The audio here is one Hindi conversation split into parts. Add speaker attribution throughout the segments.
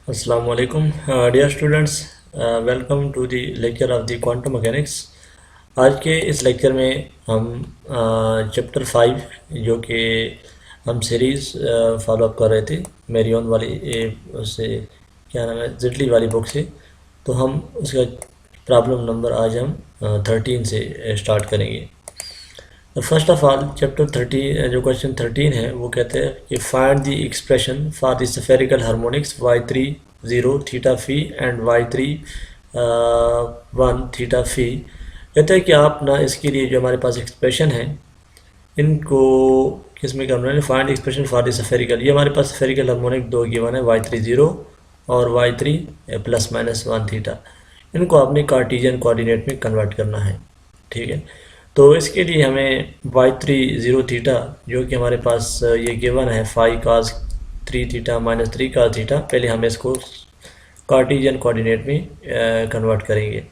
Speaker 1: Assalamu alaikum, dear students. Welcome to the lecture of the quantum mechanics. आज के इस लेक्चर में हम चैप्टर 5 जो कि हम सीरीज़ फॉलो अप कर रहे थे मेरी ओन वाली उससे क्या नाम है जिटली वाली बुक से, तो हम उसका प्रॉब्लम नंबर आज हम 13 से स्टार्ट करेंगे। फर्स्ट ऑफ ऑल चैप्टर 30 जो क्वेश्चन 13 है वो कहते हैं कि find the expression for the spherical harmonics y30 theta phi and y31 theta phi. कहते हैं कि आप ना इसके लिए जो हमारे पास एक्सप्रेशन है इनको किस में करना है, find expression for the spherical. ये हमारे पास स्फेरिकल हार्मोनिक दो गिवन है y30 और y3 ±1 थीटा। इनको आपने कार्टेशियन कोऑर्डिनेट में कन्वर्ट करना है, ठीक है। तो इसके लिए हमें y30 थीटा जो कि हमारे पास ये गिवन है 5 cos 3 थीटा -3 cos थीटा, पहले हम इसको कार्टेशियन कोऑर्डिनेट में कन्वर्ट करेंगे।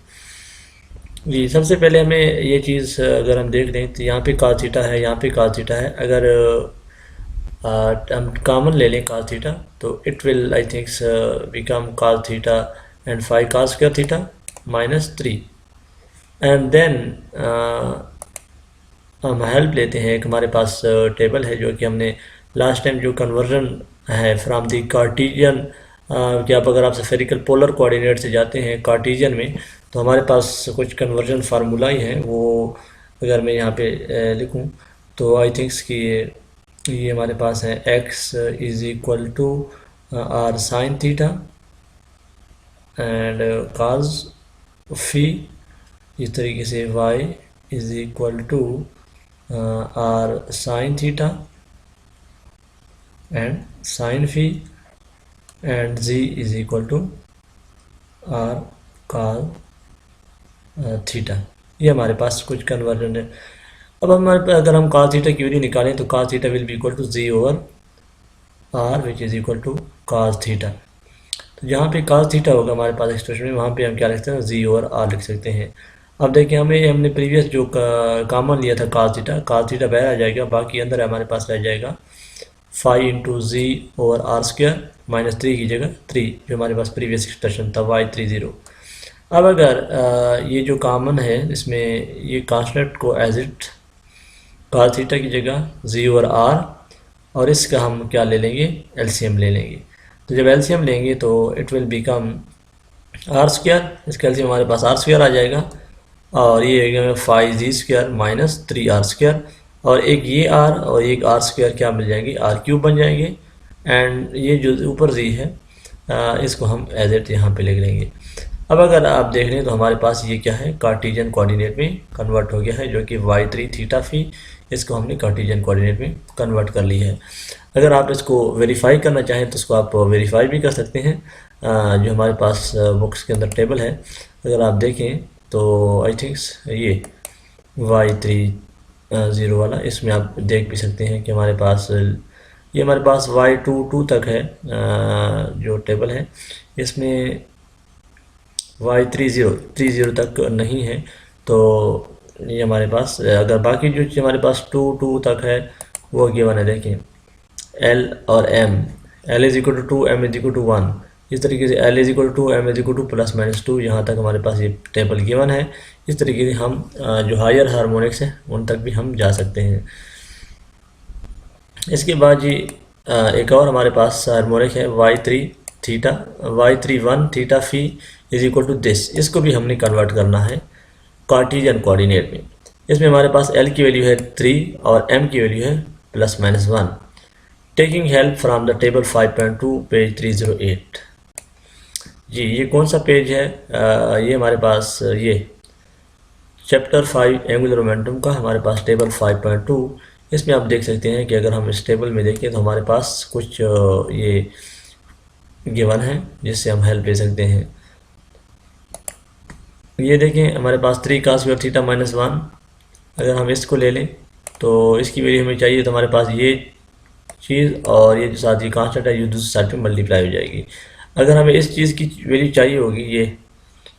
Speaker 1: जी सबसे पहले हमें ये चीज़ अगर हम देख लें तो यहाँ पे cos थीटा है, यहाँ पे cos थीटा है। अगर हम कॉमन ले लें cos थीटा तो it will I think become cos theta and 5 cos square theta -3 and then हम हेल्प लेते हैं। एक हमारे पास टेबल है जो कि हमने लास्ट टाइम जो कन्वर्जन है फ्रॉम दी कार्टेशियन कि आप अगर आप स्फेरिकल पोलर कोऑर्डिनेट से जाते हैं कार्टेशियन में तो हमारे पास कुछ कन्वर्जन फार्मूला ही हैं। वो अगर मैं यहाँ पे लिखूँ तो आई थिंक्स कि ये हमारे पास है x = r sin theta and cos फी, इस तरीके से y r sin theta and sin fee and z r cos theta. ये हमारे पास कुछ कन्वर्जन है। अब हमारे पास अगर हम cos थीटा की वैल्यू निकालें तो cos theta will be equal to z over r which is equal to cos theta. तो जहाँ पे cos थीटा होगा हमारे पास एक्सप्रेशन में, वहाँ पे हम क्या लिख सकते हैं, z ओवर r लिख सकते हैं। अब देखिए हमने प्रीवियस जो कॉमन लिया था cos थीटा बाहर आ जाएगा, बाकी अंदर हमारे पास रह जाएगा 5 × z ओवर r स्क्वायर -3 की जगह 3 जो हमारे पास प्रीवियस एक्सप्रेशन था y30। अब अगर ये जो कॉमन है इसमें ये कांस्टेंट को एज इट cos थीटा की जगह z ओवर r और इसका हम क्या ले लेंगे, एलसीएम ले लेंगे। तो जब एलसीएम लेंगे तो it will become r square, इसका एलसीएम हमारे पास r स्क्वायर आ जाएगा और ये 5z स्क्वायर -3r स्क्वायर और एक ये r और एक r स्क्वायर क्या मिल जाएंगे, r³ बन जाएंगे। एंड ये जो ऊपर z है इसको हम एज इट यहाँ पे लिख लेंगे। अब अगर आप देख लें तो हमारे पास ये क्या है, कार्टेशियन कोऑर्डिनेट में कन्वर्ट हो गया है जो कि y3 थीटा फी, इसको हमने कार्टेशियन कोऑर्डिनेट में कन्वर्ट कर लिया है। अगर आप इसको वेरीफाई करना चाहें तो इसको आप वेरीफाई भी कर सकते हैं। जो हमारे पास बुक्स के अंदर टेबल है अगर आप देखें तो आई थिंक्स ये y30 वाला, इसमें आप देख भी सकते हैं कि हमारे पास ये हमारे पास y22 तक है जो टेबल है, इसमें y30 तक नहीं है। तो ये हमारे पास अगर बाकी जो चीज़ हमारे पास 2 तक है वो गिवन है। देखें L और M, L = 2 M = 1, इस तरीके से L = 2 M = +-2, यहाँ तक हमारे पास ये टेबल गिवन है। इस तरीके से हम जो हायर हार्मोनिक्स हैं उन तक भी हम जा सकते हैं। इसके बाद जी एक और हमारे पास हार्मोनिक है y31 थीटा फी = दिस, इसको भी हमने कन्वर्ट करना है कार्टेशियन कोऑर्डिनेट में। इसमें हमारे पास L की वैल्यू है 3 और M की वैल्यू है +-1। Taking help from the table 5.2 page 308। जी ये कौन सा पेज है, ये हमारे पास ये चैप्टर 5 एंगुलर मोमेंटम का हमारे पास टेबल 5.2। इसमें आप देख सकते हैं कि अगर हम इस टेबल में देखें तो हमारे पास कुछ ये गिवन है जिससे हम हेल्प ले सकते हैं। ये देखें हमारे पास 3 cos स्क्वायर थीटा -1, अगर हम इसको ले लें तो इसकी वैल्यू हमें चाहिए तो हमारे पास ये चीज़ और ये जो साथ ही कांस्टेंट है ये दूसरी साइड पे मल्टीप्लाई हो जाएगी। अगर हमें इस चीज़ की वैल्यू चाहिए होगी ये,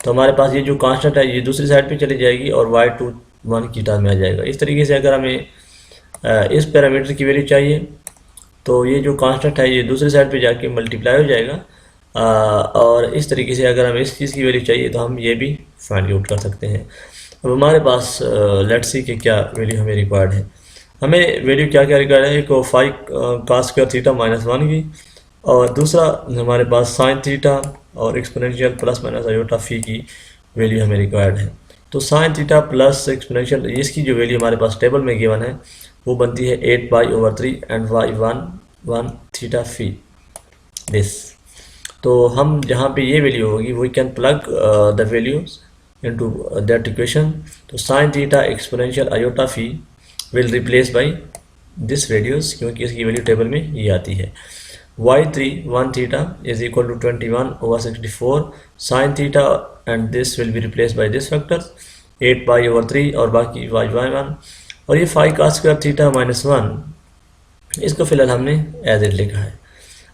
Speaker 1: तो हमारे पास ये जो कांस्टेंट है ये दूसरी साइड पे चली जाएगी और y21 की टर्म में आ जाएगा। इस तरीके से अगर हमें इस पैरामीटर की वैल्यू चाहिए तो ये जो कांस्टेंट है ये दूसरी साइड पे जाके मल्टीप्लाई हो जाएगा और इस तरीके से अगर हमें इस चीज़ की वैल्यू चाहिए तो हम ये भी फाइंड आउट कर सकते हैं। अब हमारे पास लेट्स सी कि क्या वैल्यू हमें रिक्वायर्ड है। हमें वैल्यू क्या क्या रिक्वायर्ड है, एक 5 cos स्क्वायर थीटा -1 की, और दूसरा हमारे पास साइन थीटा और एक्सपोनेंशियल प्लस माइनस आयोटा फी की वैल्यू हमें रिक्वायर्ड है। तो साइन थीटा प्लस एक्सपोनेंशियल इसकी जो वैल्यू हमारे पास टेबल में गिवन है वो बनती है 8π/3 and y1 theta phi this. तो हम जहाँ पे ये वैल्यू होगी we can plug the values into that equation. तो sine theta exponential iota phi will replace by this values, क्योंकि इसकी वैल्यू टेबल में ये आती है। y3 1 theta is equal to 21/64 sin theta and this will be replaced by this factor 8π/3 और बाकी y1 और ये 5 cos स्क्वायर थीटा -1 इसको फिलहाल हमने एज इट लिखा है।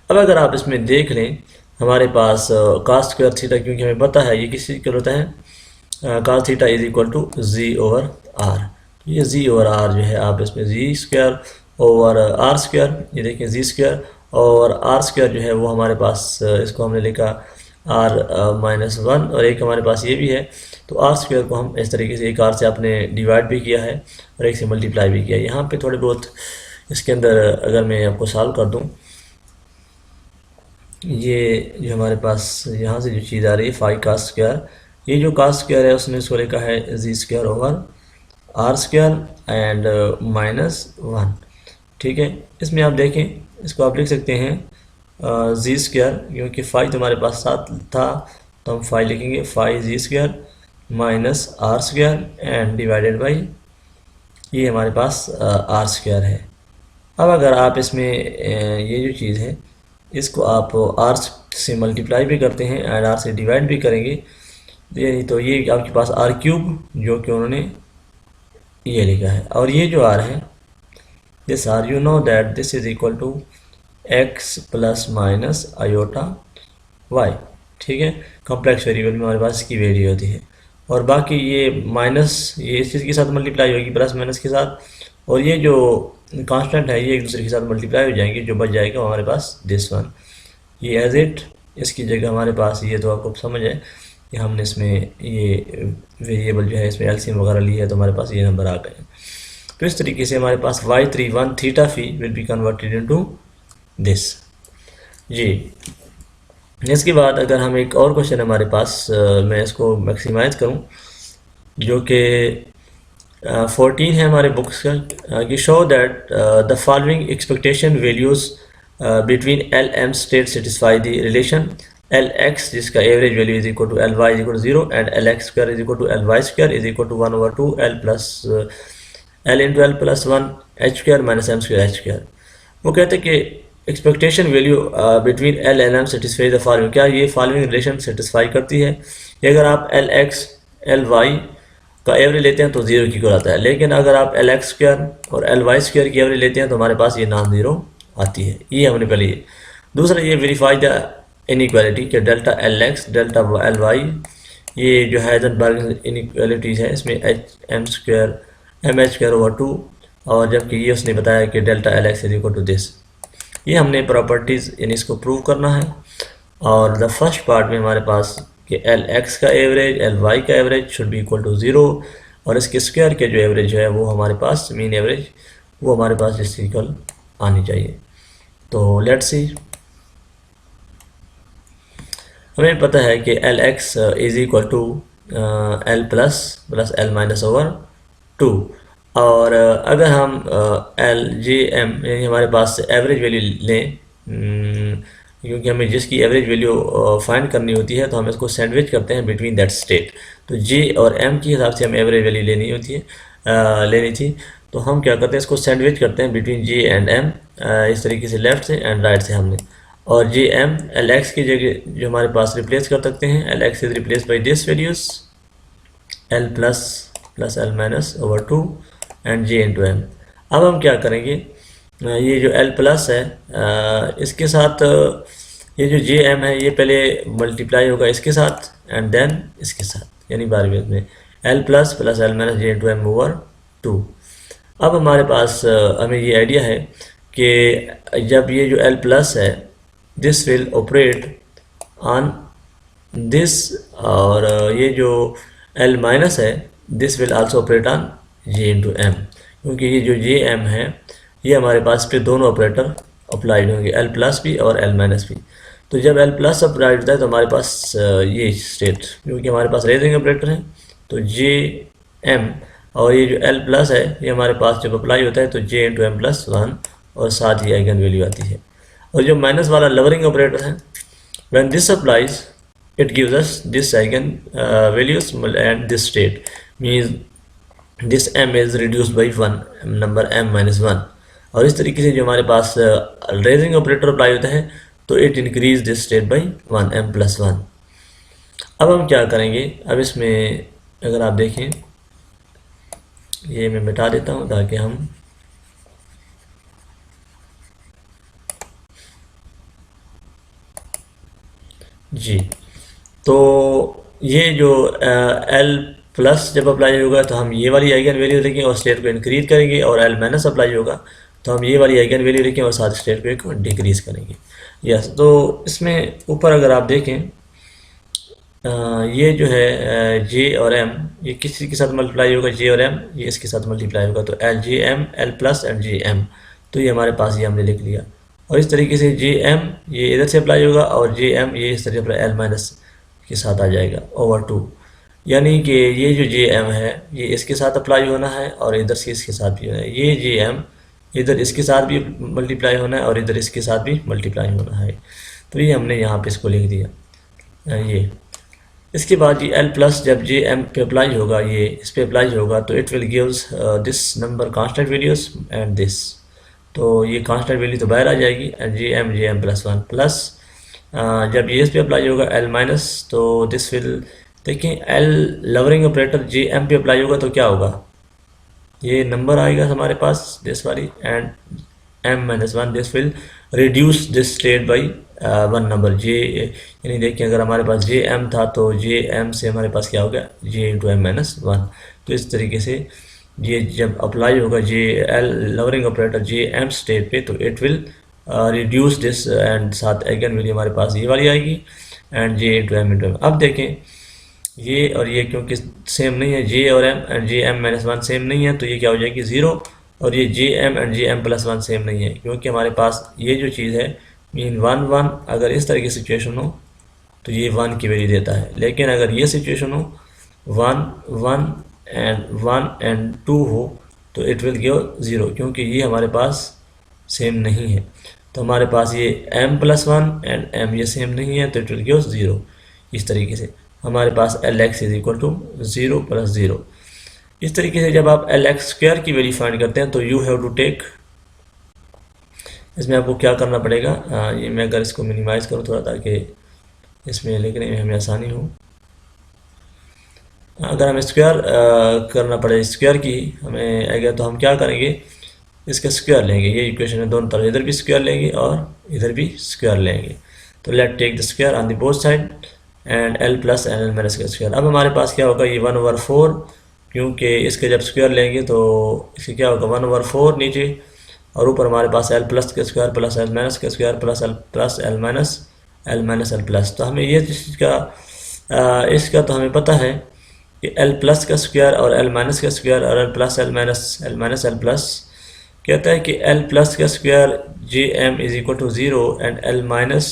Speaker 1: अब अगर आप इसमें देख लें हमारे पास cos स्क्वायर थीटा, क्योंकि हमें पता है ये किस इक्वल होता है, cos theta is equal to g/r। ये g/r जो है आप इसमें g² / r², ये देखें g² और r² जो है वो हमारे पास इसको हमने लिखा r-1 और एक हमारे पास ये भी है। तो r² को हम इस तरीके से एक r से आपने डिवाइड भी किया है और एक से मल्टीप्लाई भी किया है। यहाँ पे थोड़े बहुत इसके अंदर अगर मैं आपको सॉल्व कर दूँ, ये जो हमारे पास यहाँ से जो चीज़ आ रही है 5 cos², ये जो cos² है उसने इसको लिखा है g² / r² एंड -1। ठीक है, इसमें आप देखें इसको आप लिख सकते हैं g², क्योंकि 5 हमारे पास साथ था तो हम 5 लिखेंगे 5g² - r² and divided by ये हमारे पास r² है। अब अगर आप इसमें ये जो चीज़ है इसको आप r से मल्टीप्लाई भी करते हैं एंड r से डिवाइड भी करेंगे तो ये आपके पास r³ जो कि उन्होंने ये लिखा है, और ये जो r है this r you know that this is equal to x plus minus iota y। ठीक है, कॉम्प्लेक्स वेरिएबल में हमारे पास इसकी वैल्यू होती है, और बाकी ये माइनस ये इस चीज़ के साथ मल्टीप्लाई होगी प्लस माइनस के साथ, और ये जो कांस्टेंट है ये एक दूसरे के साथ मल्टीप्लाई हो जाएंगे, जो बच जाएगा हमारे पास दिस वन। ये एज इट इसकी जगह हमारे पास ये तो आपको समझ है कि हमने इसमें ये वेरिएबल जो है इसमें एलसीएम वगैरह ली है तो हमारे पास ये नंबर आ गए। तो इस तरीके से हमारे पास y3 1 theta phi will be converted into this g. इसके बाद अगर हम एक और क्वेश्चन हमारे पास मैं इसको मैक्सिमाइज करूं जो कि 14 है हमारे बुक्स का, कि show that the following expectation values between LM state satisfy the relation LX जिसका average value is equal to LY is equal to 0 and LX² is equal to LY² is equal to 1/2 L plus L into L plus 1 H² minus M² H²। वो कहते हैं कि expectation value between L and M satisfy the following, क्या ये फॉलोइंग रिलेशन सेटिस्फाई करती है? अगर आप LX LY का एवरेज लेते हैं तो 0 की इक्वल आता है, लेकिन अगर आप LX² और LY² की एवरेज लेते हैं तो हमारे पास ये नॉन ज़ीरो आती है। ये हमने पहले ये दूसरा ये वेरीफाई द इनइक्वालिटी कि डेल्टा LX डेल्टा LY ये जो हाइजेनबर्ग इनइक्वालिटीज़ है इसमें MH²/2, और जबकि ये उसने बताया कि delta LX is equal to this. ये हमने प्रॉपर्टीज़ इन इसको प्रूव करना है। और द फर्स्ट पार्ट में हमारे पास कि LX का एवरेज LY का average should be equal to 0 और इसके स्क्वायर के जो एवरेज है वो हमारे पास मीन एवरेज वो हमारे पास इससे इक्वल आनी चाहिए। तो लेट्स सी, हमें पता है कि LX is equal to L plus L minus over 2, और अगर हम LJM यानी हमारे पास एवरेज वैल्यू लें, क्योंकि हमें जिसकी एवरेज वैल्यू फाइंड करनी होती है तो हम इसको सैंडविच करते हैं बिटवीन दैट स्टेट। तो J और M के हिसाब से हमें एवरेज वैल्यू लेनी होती है लेनी थी, तो हम क्या करते हैं इसको सैंडविच करते हैं बिटवीन J एंड M इस तरीके से लेफ़्ट से एंड राइट से हमने, और JM LX की जगह जो हमारे पास रिप्लेस कर सकते हैं LX is replace by this values L plus L minus over 2 and J into M। अब हम क्या करेंगे, ये जो L प्लस है इसके साथ ये जो JM है ये पहले मल्टीप्लाई होगा इसके साथ एंड देन इसके साथ, यानी बारहवीं में L plus L minus J into M over 2। अब हमारे पास हमें ये आइडिया है कि जब ये जो L प्लस है this will operate on this, और ये जो L माइनस है this will also operate on J into M, क्योंकि ये जो जे एम है ये हमारे पास पे दोनों ऑपरेटर अप्लाइड होंगे, L प्लस भी और L माइनस भी। तो जब L प्लस अप्लाइड होता है तो हमारे पास ये स्टेट, क्योंकि हमारे पास रेजिंग ऑपरेटर है तो जे एम, और ये जो L प्लस है ये हमारे पास जब अप्लाई होता है तो J into M plus one, और साथ ही आइगन वैल्यू आती है। और जो माइनस वाला लवरिंग ऑपरेटर है, when this applies it gives us this eigen values and this state, means this m is reduced by 1 number m minus 1। और इस तरीके से जो हमारे पास रेजिंग ऑपरेटर अप्लाई होता है तो it increase this state by 1 m plus 1। अब हम क्या करेंगे, अब इसमें अगर आप देखें ये मैं मिटा देता हूँ ताकि हम जी, तो ये जो L प्लस जब अप्लाई होगा तो हम ये वाली आइगन वैल्यू रखेंगे और स्टेट को इंक्रीज करेंगे, और L माइनस अप्लाई होगा तो हम ये वाली आइगन वैल्यू रखेंगे और साथ स्टेट को डिक्रीज करेंगे। यस, तो इसमें ऊपर अगर आप देखें ये जो है J और M ये किसी के साथ मल्टीप्लाई होगा, J और M ये इसके साथ मल्टीप्लाई होगा, तो L J M L plus and J M, तो ये हमारे पास ये हमने लिख लिया। और इस तरीके से जे एम ये इधर से अप्लाई होगा और जे एम ये इस तरीके से L माइनस के साथ आ जाएगा ओवर 2, यानी कि ये जो जे एम है ये इसके साथ अप्लाई होना है और इधर से इसके साथ भी होना है, ये जे एम इधर इसके साथ भी मल्टीप्लाई होना है और इधर इसके साथ भी मल्टीप्लाई होना है। तो ये हमने यहाँ पे इसको लिख दिया ये। इसके बाद ये L प्लस जब जे एम पे अप्लाई होगा, ये इस पे अप्लाई होगा तो it will gives this number constant values and this, तो ये कांस्टेंट वैल्यू तो बाहर आ जाएगी and J M plus 1 plus जब ये इस पे अप्लाई होगा L माइनस, तो दिस विल देखें L lowering operator J M पे अप्लाई होगा तो क्या होगा, ये नंबर आएगा हमारे पास दिस वाली and m minus 1, this will reduce this state by 1 number J, यानी देखिए अगर हमारे पास जे एम था तो जे एम से हमारे पास क्या हो गया J इंटू एम माइनस 1। तो इस तरीके से ये जब अप्लाई होगा J L lowering operator J M state पे तो it will reduce this and साथ अगेन वैल्यू हमारे पास ये वाली आएगी एंड J इंटू एम। अब देखें ये और ये क्योंकि सेम नहीं है, J और M and J M minus 1 same नहीं है तो ये क्या हो जाएगी 0, और ये J M and J M plus 1 same नहीं है क्योंकि हमारे पास ये जो चीज़ है मीन 1 1, अगर इस तरह की सिचुएशन हो तो ये 1 की वैल्यू देता है, लेकिन अगर ये सिचुएशन हो 1 1 एंड 2 हो तो इट विल गिव 0, क्योंकि ये हमारे पास सेम नहीं है। तो हमारे पास ये m प्लस 1 एंड m ये सेम नहीं है तो इट विल गिव 0। इस तरीके से हमारे पास Lx is equal to 0 plus 0। इस तरीके से जब आप Lx स्क्वायर की वैल्यू फाइंड करते हैं तो यू हैव टू टेक, इसमें आपको क्या करना पड़ेगा, ये मैं अगर इसको मिनिमाइज़ करूँ थोड़ा ताकि इसमें लिखने में हमें आसानी हो, अगर हमें स्क्वायर करना पड़े स्क्वायर की हमें आएगा तो हम क्या करेंगे, इसका स्क्वायर लेंगे, ये इक्वेशन है दोनों तरफ इधर भी स्क्वायर लेंगे और इधर भी स्क्वायर लेंगे। तो let take the square on the both side and L plus and L minus का स्क्वायर। अब हमारे पास क्या होगा ये 1/4, क्योंकि इसके जब स्क्वायर लेंगे तो इसके क्या होगा 1/4 नीचे, और ऊपर हमारे पास L प्लस का स्क्वायर प्लस L माइनस का square plus L minus L plus. तो हमें ये चीज़ का इसका तो हमें पता है कि L प्लस का स्क्वायर और L माइनस का स्क्वायर और L plus L minus L plus कहता है कि L प्लस का square J M is equal to 0 and L minus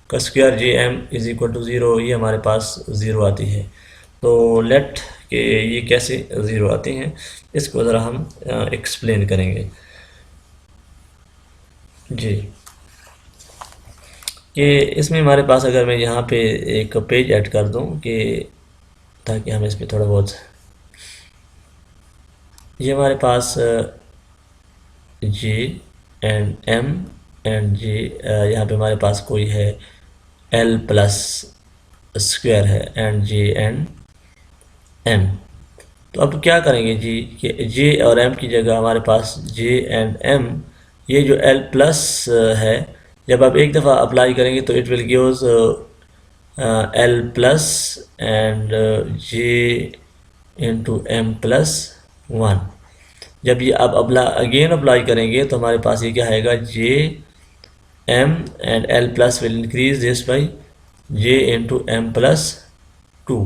Speaker 1: का square J M is equal to 0, ये हमारे पास 0 आती है। तो लेट के ये कैसे 0 आती हैं इसको ज़रा हम एक्सप्लेन करेंगे जी। कि इसमें हमारे पास अगर मैं यहाँ पे एक पेज ऐड कर दूँ कि ताकि हम इस पर थोड़ा बहुत, ये हमारे पास J and M and J, यहाँ पे हमारे पास कोई है L प्लस स्क्वायर है एंड J एंड M। तो अब क्या करेंगे जी कि J और M की जगह हमारे पास J एंड M, ये जो L प्लस है जब आप एक दफ़ा अप्लाई करेंगे तो it will gives L plus and J into M plus 1। जब ये आप अगेन अप्लाई करेंगे तो हमारे पास ये क्या आएगा J M and L plus will increase this by J into M plus two,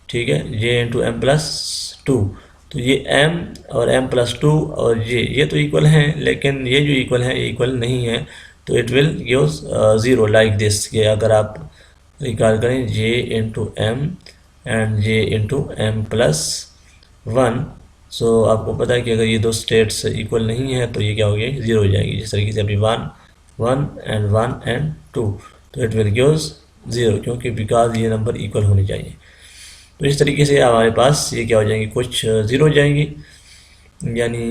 Speaker 1: ठीक है, J into M plus two. तो ये m और m प्लस टू और ये तो इक्वल हैं, लेकिन ये जो इक्वल है ये इक्वल नहीं है, तो it will give 0 like this. ये अगर आप रिकॉर्ड करें j into M and j into M plus one, so आपको पता है कि अगर ये दो स्टेट्स इक्वल नहीं है तो ये क्या हो गया, 0 हो जाएगी। जिस तरीके से अभी 1 एंड 2, तो इट विल गिव 0, क्योंकि बिकॉज ये नंबर इक्वल होने चाहिए। तो इस तरीके से हमारे पास ये क्या हो जाएंगी, कुछ 0 हो जाएंगी। यानी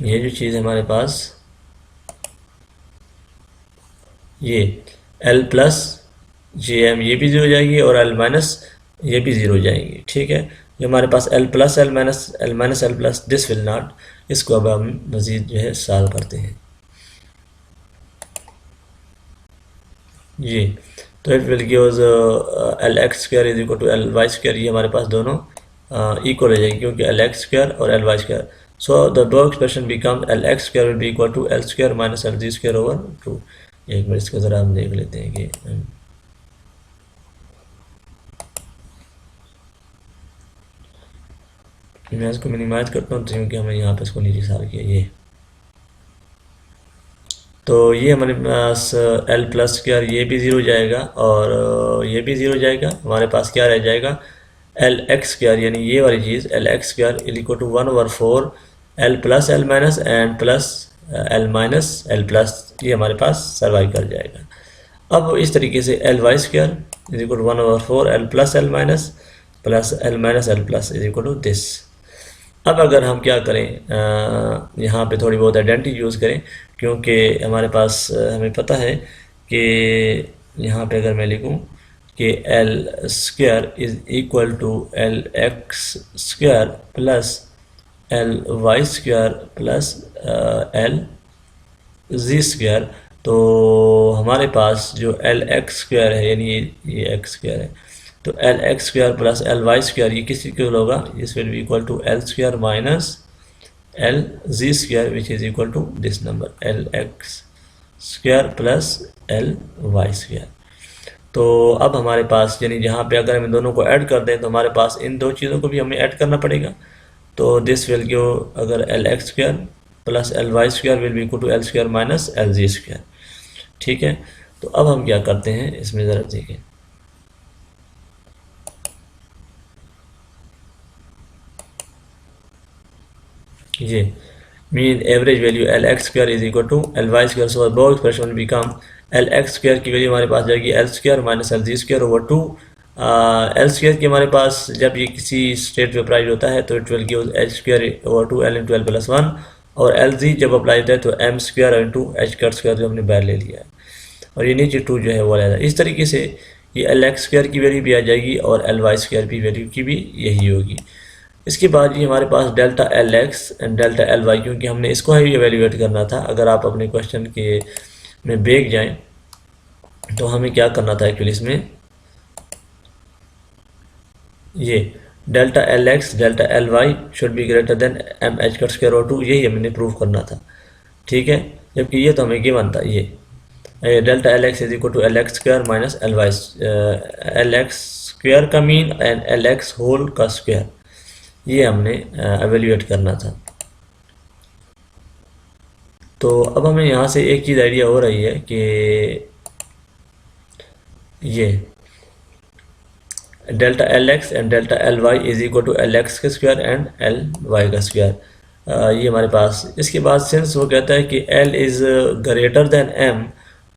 Speaker 1: ये जो चीज़ है हमारे पास, ये L प्लस जे एम ये भी 0 हो जाएगी और L माइनस ये भी 0 हो जाएगी, ठीक है। ये हमारे पास L plus L minus L plus this will not. इसको अब हम मज़ीद जो है सॉल्व करते हैं। ये तो it will give L X square is equal to L Y square. ये हमारे पास दोनों इक्वल हो जाएगी, क्योंकि एल एक्स स्क्वायर और L Y square. So the two expression become L X square will be equal to L square minus L ji square over 2। एक मिनट इसको ज़रा हम देख लेते हैं कि मैं इसको मिनिमाइज करता हूँ, क्योंकि हमें यहाँ पे इसको नीचे सार किया। ये तो ये हमारे पास एल प्लस स्क्वायर ये भी 0 हो जाएगा और ये भी 0 हो जाएगा। हमारे पास क्या रह जाएगा, एल एक्स स्क्वायर, यानी ये वाली चीज़ L X square is equal to 1/4 L plus L minus and plus L minus L plus, ये हमारे पास सर्वाइव कर जाएगा। अब इस तरीके से L Y square is equal to 1/4 L plus L minus plus L minus L plus is equal to this. अब अगर हम क्या करें, यहाँ पे थोड़ी बहुत आइडेंटिटी यूज़ करें, क्योंकि हमारे पास हमें पता है कि यहाँ पे अगर मैं लिखूँ कि L square is equal to L X square plus L Y square plus L ji square, तो हमारे पास जो एल एक्स स्क्वायर है, यानी ये एक्स स्क्वायर है, तो L X square plus L Y square ये किस इक्वल होगा, this will be equal to L square minus L ji square which is equal to this number L X square plus L Y square. तो अब हमारे पास यानी जहाँ पे अगर हम दोनों को ऐड कर दें तो हमारे पास इन दो चीज़ों को भी हमें ऐड करना पड़ेगा। तो दिस विल गिव, अगर L X square plus L Y square will be equal to L square minus L ji square, ठीक है। तो अब हम क्या करते हैं, इसमें ज़रा देखें, ये mean average value L X square is equal to L Y square. So two expression will become L X square की वैल्यू हमारे पास जाएगी एल स्क्वायर माइनस एल जी स्क्वायर ओवर 2। एल स्क्वायर की हमारे पास जब ये किसी स्टेट पे अप्लाई होता है तो it will give H square over 2 L into L plus 1, और एल जी जब अप्लाई होता है तो M square into H cut square जो हमने बाहर ले लिया है, और ये नीचे 2 जो है वो आएगा। इस तरीके से ये एल एक्स स्क्वायर की वैल्यू भी आ जाएगी और एल वाई स्क्वायर की वैल्यू की भी यही होगी। इसके बाद ये हमारे पास delta L X and delta L Y, क्योंकि हमने इसको ही एवेल्यूएट करना था। अगर आप अपने क्वेश्चन के में बैक जाएं तो हमें क्या करना था एक्चुअली, इसमें ये delta L X delta L Y should be greater than M H cut square और 2, यही हमने प्रूव करना था, ठीक है। जबकि ये तो हमें गिवन था, ये delta L X is equal to L X square minus L Y, L X square का mean and L X whole का स्क्वायर, ये हमने एवेल्यूएट करना था। तो अब हमें यहाँ से एक चीज़ आइडिया हो रही है कि ये delta L X and delta L Y is equal to L X का स्क्वायर एंड एल वाई का स्क्वायर, ये हमारे पास। इसके बाद सिंस वो कहता है कि L is greater than M,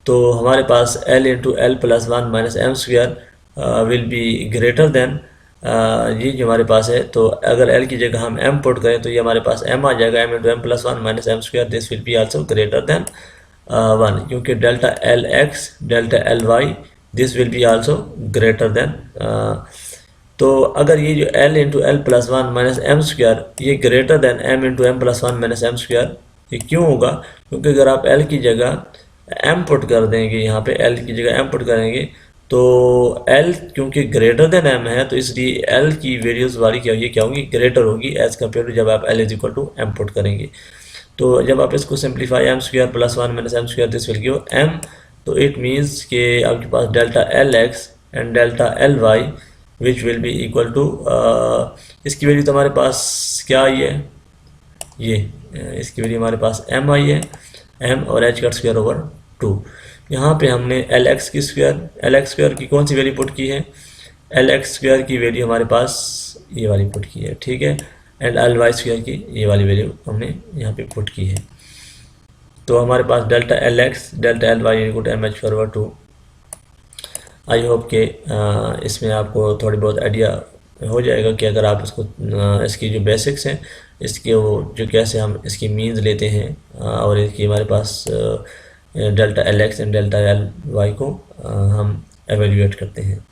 Speaker 1: तो हमारे पास L into L plus 1 minus M square will be greater than ये जो हमारे पास है। तो अगर एल की जगह हम एम पुट करें तो ये हमारे पास एम आ जाएगा, M into M plus 1 minus M square, this will be also greater than 1, क्योंकि delta L X delta L Y this will be also greater than. तो अगर ये जो L into L plus 1 minus M square ये greater than M into M plus 1 minus M square, ये क्यों होगा, क्योंकि अगर आप एल की जगह एम पुट कर देंगे, यहाँ पे एल की जगह एम पुट करेंगे तो एल क्योंकि ग्रेटर देन एम है, तो इसलिए एल की वेरियस वाली क्या होगी, क्या होगी, ग्रेटर होगी एज कम्पेयर टू जब आप L is equal to M put करेंगे। तो जब आप इसको simplify M square plus 1 minus M square this will give M तो इट मीन्स कि आपके पास delta L X and delta L Y which will be equal to, इसकी वैल्यू तो हमारे पास क्या आई है, ये इसकी वैल्यू हमारे पास m आई है, m और h का स्क्वायर ओवर 2। यहाँ पे हमने एल एक्स स्क्वायर की कौन सी वैल्यू पुट की है, एल एक्स स्क्वायर की वैल्यू हमारे पास ये वाली पुट की है, ठीक है, एंड एल वाई स्क्वायर की ये वाली वैल्यू हमने यहाँ पे पुट की है। तो हमारे पास delta L X delta L Y equal to M H forward 2। I hope के इसमें आपको थोड़ी बहुत आइडिया हो जाएगा कि अगर आप इसको इसकी जो बेसिक्स हैं, इसके वो जो कैसे हम इसकी मीन्स लेते हैं और इसकी हमारे पास delta L X and delta L Y को हम एवेल्यूएट करते हैं।